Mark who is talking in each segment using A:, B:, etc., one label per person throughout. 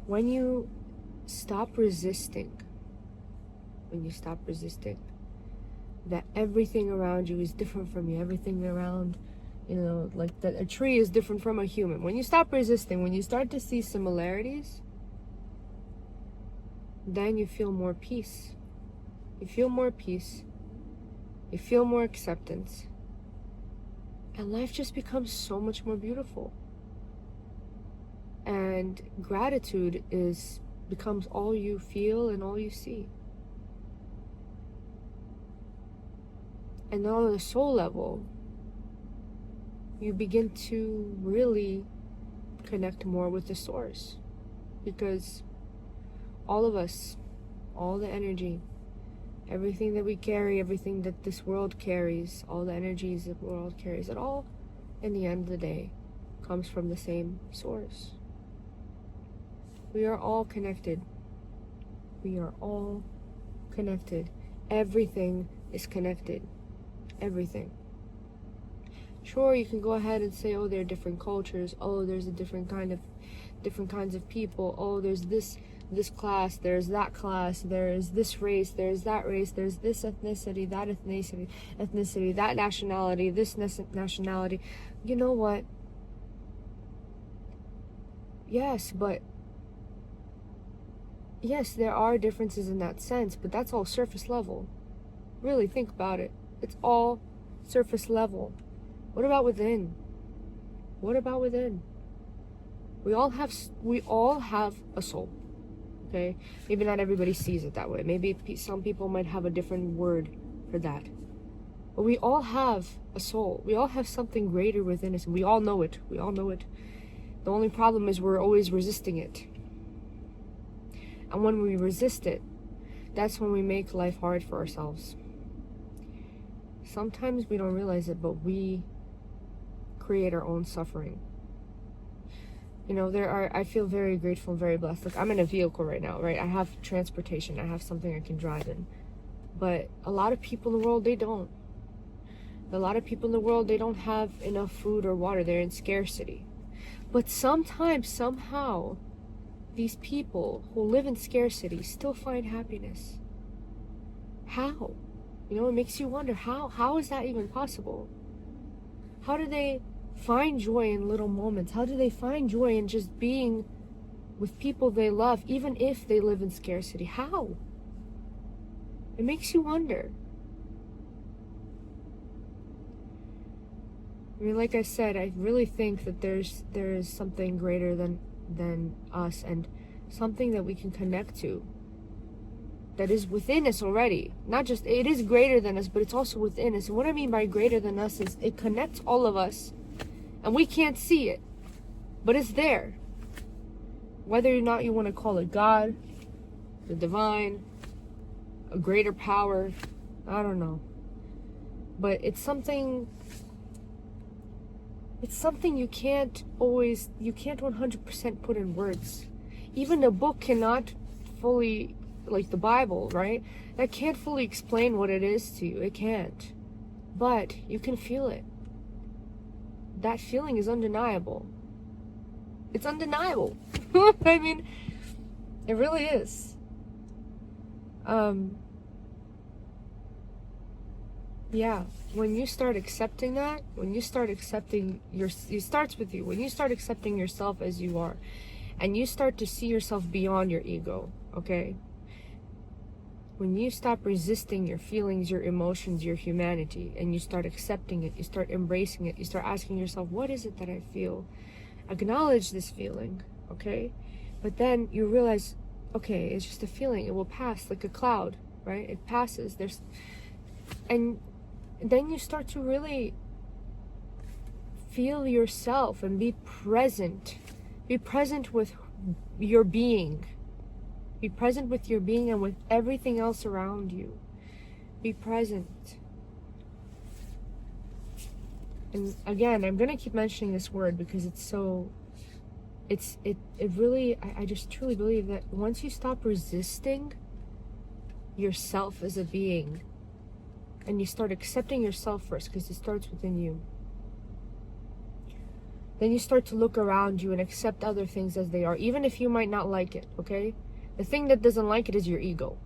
A: when you stop resisting, that everything around you is different from you, everything around, like that a tree is different from a human. When you stop resisting, when you start to see similarities, then you feel more peace. You feel more peace. You feel more acceptance. And life just becomes so much more beautiful. And gratitude becomes all you feel and all you see. And on a soul level, you begin to really connect more with the source. Because all of us, all the energy, everything that we carry, everything that this world carries, all the energies that the world carries, it all, in the end of the day, comes from the same source. We are all connected. We are all connected. Everything is connected. Everything. Sure, you can go ahead and say, oh, there are different cultures. Oh, there's different kinds of people. Oh, there's this class, there's that class, there's this race, there's that race, there's this ethnicity, that ethnicity, that nationality, this nationality. You know what? Yes, there are differences in that sense, but that's all surface level. Really think about it. It's all surface level. What about within? What about within? We all have a soul. Okay? Maybe not everybody sees it that way. Maybe some people might have a different word for that. But we all have a soul. We all have something greater within us. And we all know it. We all know it. The only problem is we're always resisting it. And when we resist it, that's when we make life hard for ourselves. Sometimes we don't realize it, but we create our own suffering. I feel very grateful and very blessed. Like, I'm in a vehicle right now, right? I have transportation. I have something I can drive in. But a lot of people in the world, they don't. A lot of people in the world, they don't have enough food or water. They're in scarcity. But sometimes, somehow, these people who live in scarcity still find happiness. How? It makes you wonder, how is that even possible? How do they find joy in little moments? How do they find joy in just being with people they love, even if they live in scarcity? How? It makes you wonder. Like I said, I really think that there is something greater than us, and something that we can connect to that is within us already. Not just, it is greater than us, but it's also within us. And what I mean by greater than us is it connects all of us, and we can't see it, but it's there. Whether or not you want to call it God, the divine, a greater power, I don't know. But it's something you can't 100% put in words. Even a book cannot fully, like the Bible, right? That can't fully explain what it is to you. It can't. But you can feel it. That feeling is undeniable. It's undeniable. I mean, it really is. Yeah, when you start accepting that, when you start accepting it starts with you. When you start accepting yourself as you are, and you start to see yourself beyond your ego, okay? When you stop resisting your feelings, your emotions, your humanity, and you start accepting it, you start embracing it, you start asking yourself, what is it that I feel? Acknowledge this feeling, okay? But then you realize, okay, it's just a feeling. It will pass like a cloud, right? It passes. And then you start to really feel yourself and be present. Be present with your being. Be present with your being and with everything else around you. Be present. And again, I'm gonna keep mentioning this word because it really, I just truly believe that once you stop resisting yourself as a being, and you start accepting yourself first, because it starts within you, then you start to look around you and accept other things as they are, even if you might not like it, okay? The thing that doesn't like it is your ego.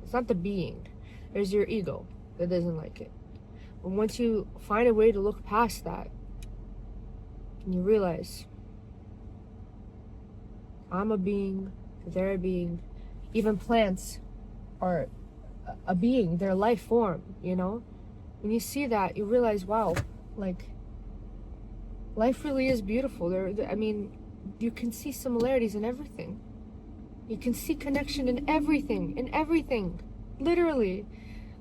A: It's not the being. There's your ego that doesn't like it. And once you find a way to look past that, and you realize, I'm a being, they're a being, even plants are a being, they're life form, you know? When you see that, you realize, wow, like, life really is beautiful. I mean, you can see similarities in everything. You can see connection in everything, literally.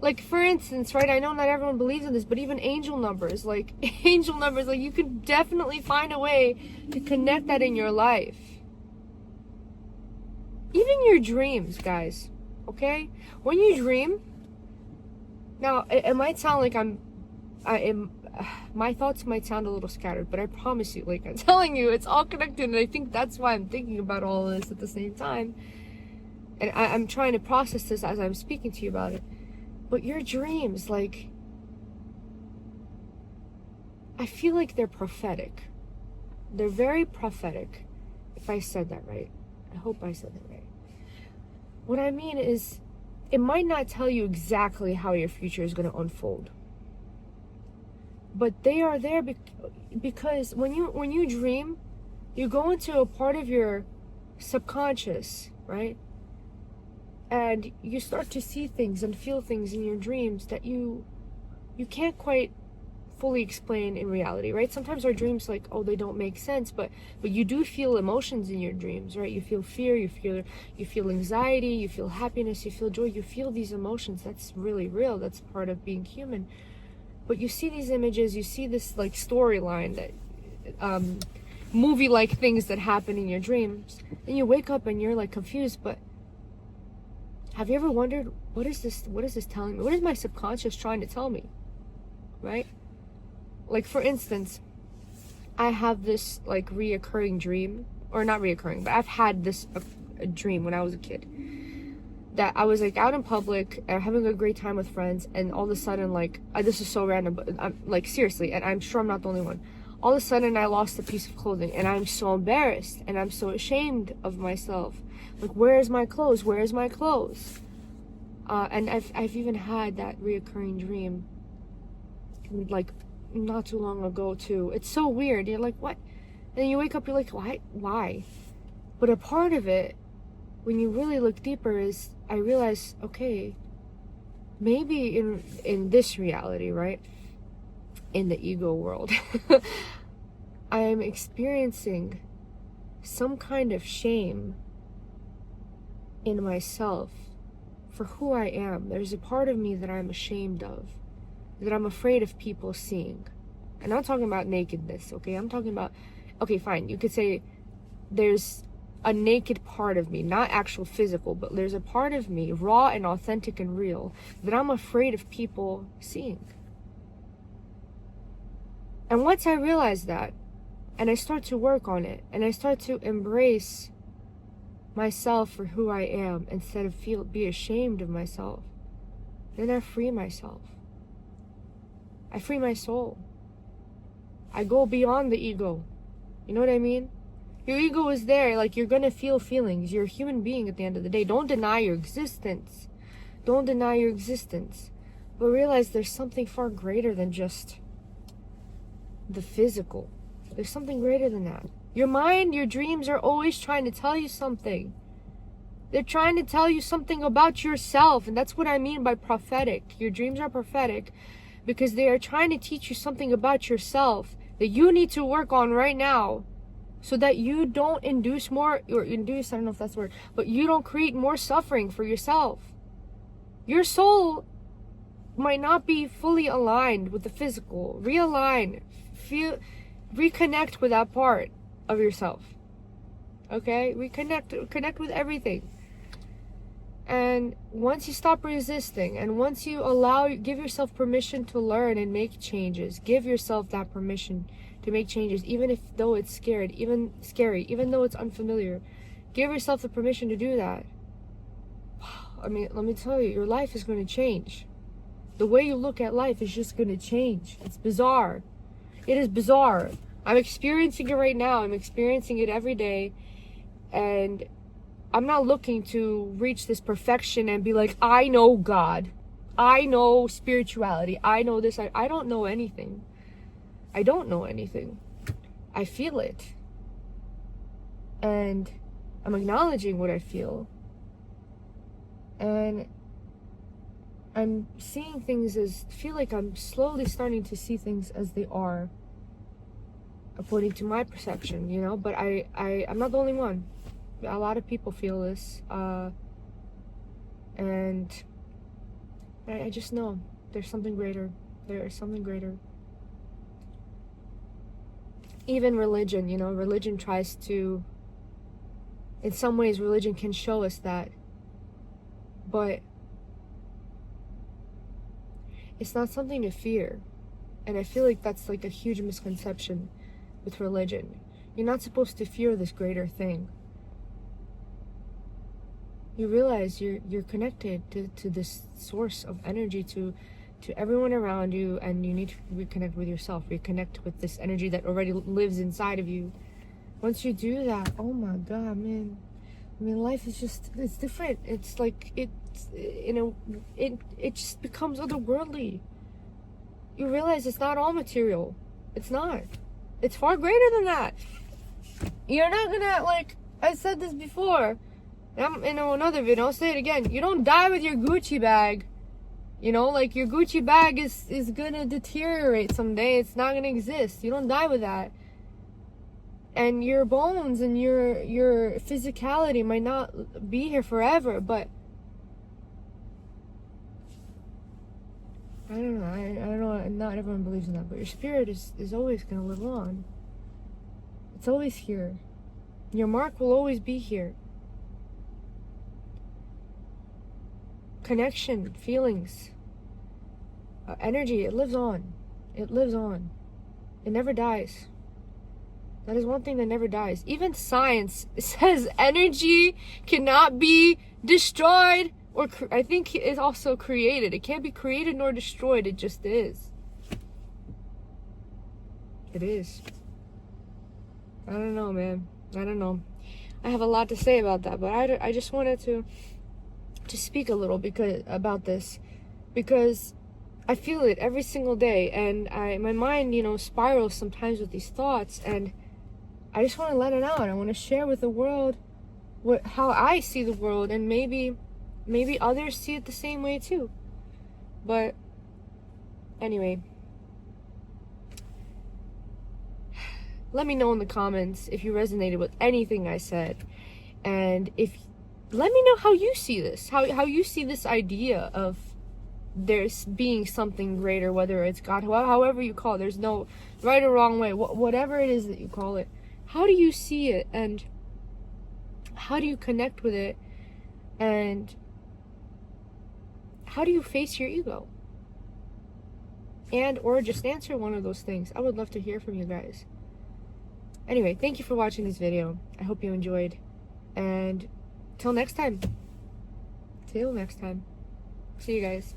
A: Like, for instance, right, I know not everyone believes in this, but even angel numbers, like, you can definitely find a way to connect that in your life. Even your dreams, guys, okay? When you dream, now, it might sound like my thoughts might sound a little scattered, but I promise you, like I'm telling you, it's all connected, and I think that's why I'm thinking about all of this at the same time. And I'm trying to process this as I'm speaking to you about it. But your dreams, like, I feel like they're prophetic. They're very prophetic, if I said that right. I hope I said that right. What I mean is, it might not tell you exactly how your future is going to unfold. But they are there because when you dream, you go into a part of your subconscious, right? And you start to see things and feel things in your dreams that you can't quite fully explain in reality, right? Sometimes our dreams, like, oh, they don't make sense, but you do feel emotions in your dreams, right? You feel fear, you feel anxiety, you feel happiness, you feel joy, you feel these emotions. That's really real. That's part of being human. But you see these images, you see this, like, storyline, that movie-like things that happen in your dreams, and you wake up and you're, like, confused. But have you ever wondered, what is this telling me? What is my subconscious trying to tell me, right? Like, for instance, I have this, like, reoccurring dream, or not reoccurring, but I've had this a dream when I was a kid, that I was, like, out in public and having a great time with friends, and all of a sudden, like, this is so random, but I'm, like, seriously, and I'm sure I'm not the only one. All of a sudden, I lost a piece of clothing, and I'm so embarrassed, and I'm so ashamed of myself. Like, where's my clothes? Where's my clothes? And I've even had that reoccurring dream, like, not too long ago too. It's so weird. You're like, what? And you wake up, you're like, why? But a part of it, when you really look deeper, is I realize, okay, maybe in this reality, right, in the ego world, I am experiencing some kind of shame in myself for who I am. There's a part of me that I'm ashamed of, that I'm afraid of people seeing. And I'm not talking about nakedness, okay? I'm talking about, okay, fine, you could say there's a naked part of me, not actual physical, but there's a part of me, raw and authentic and real, that I'm afraid of people seeing. And once I realize that, and I start to work on it, and I start to embrace myself for who I am instead of be ashamed of myself, then I free myself. I free my soul. I go beyond the ego. You know what I mean? Your ego is there, like, you're gonna feel feelings. You're a human being at the end of the day. Don't deny your existence. Don't deny your existence. But realize there's something far greater than just the physical. There's something greater than that. Your mind, your dreams are always trying to tell you something. They're trying to tell you something about yourself, and that's what I mean by prophetic. Your dreams are prophetic because they are trying to teach you something about yourself that you need to work on right now, so that you don't I don't know if that's the word, but you don't create more suffering for yourself. Your soul might not be fully aligned with the physical. Realign, reconnect with that part of yourself. Okay? Connect with everything. And once you stop resisting, and once you give yourself permission to learn and make changes, give yourself that permission to make changes, even though it's scary, even though it's unfamiliar. Give yourself the permission to do that. I mean, let me tell you, your life is going to change. The way you look at life is just going to change. It's bizarre. It is bizarre. I'm experiencing it right now. I'm experiencing it every day. And I'm not looking to reach this perfection and be like, I know God. I know spirituality. I know this. I don't know anything. I don't know anything. I feel it. And I'm acknowledging what I feel. And I'm seeing things as, feel like I'm slowly starting to see things as they are, according to my perception, you know, but I'm not the only one. A lot of people feel this, and I just know there's something greater. There is something greater. Even religion, you know, religion tries to, in some ways, religion can show us that, but it's not something to fear. And I feel like that's like a huge misconception with religion. You're not supposed to fear this greater thing. You realize you're connected to this source of energy, to everyone around you, and you need to reconnect with yourself, reconnect with this energy that already lives inside of you. Once you do that, oh my God, man. I mean, life is just, it's different. It's like, it's, you know, it just becomes otherworldly. You realize it's not all material. It's not. It's far greater than that. You're not gonna, like, I said this before. I'm in another video, I'll say it again. You don't die with your Gucci bag. You know, like, your Gucci bag is gonna deteriorate someday. It's not gonna exist. You don't die with that. And your bones and your physicality might not be here forever, but I don't know. I don't know. Not everyone believes in that, but your spirit is always gonna live on. It's always here. Your mark will always be here. Connection, feelings, energy, it lives on. It lives on. It never dies. That is one thing that never dies. Even science says energy cannot be destroyed, or I think it's also created. It can't be created nor destroyed. It just is. It is. I don't know, man. I don't know. I have a lot to say about that, but I just wanted to speak a little about this, because I feel it every single day, and my mind, you know, spirals sometimes with these thoughts, and I just want to let it out. I want to share with the world how I see the world, and maybe others see it the same way too. But anyway, let me know in the comments if you resonated with anything I said, and let me know how you see this, how you see this idea of there's being something greater, whether it's God, however you call it. There's no right or wrong way, whatever it is that you call it. How do you see it, and how do you connect with it, and how do you face your ego? And or just answer one of those things. I would love to hear from you guys. Anyway, thank you for watching this video. I hope you enjoyed, and till next time. See you guys.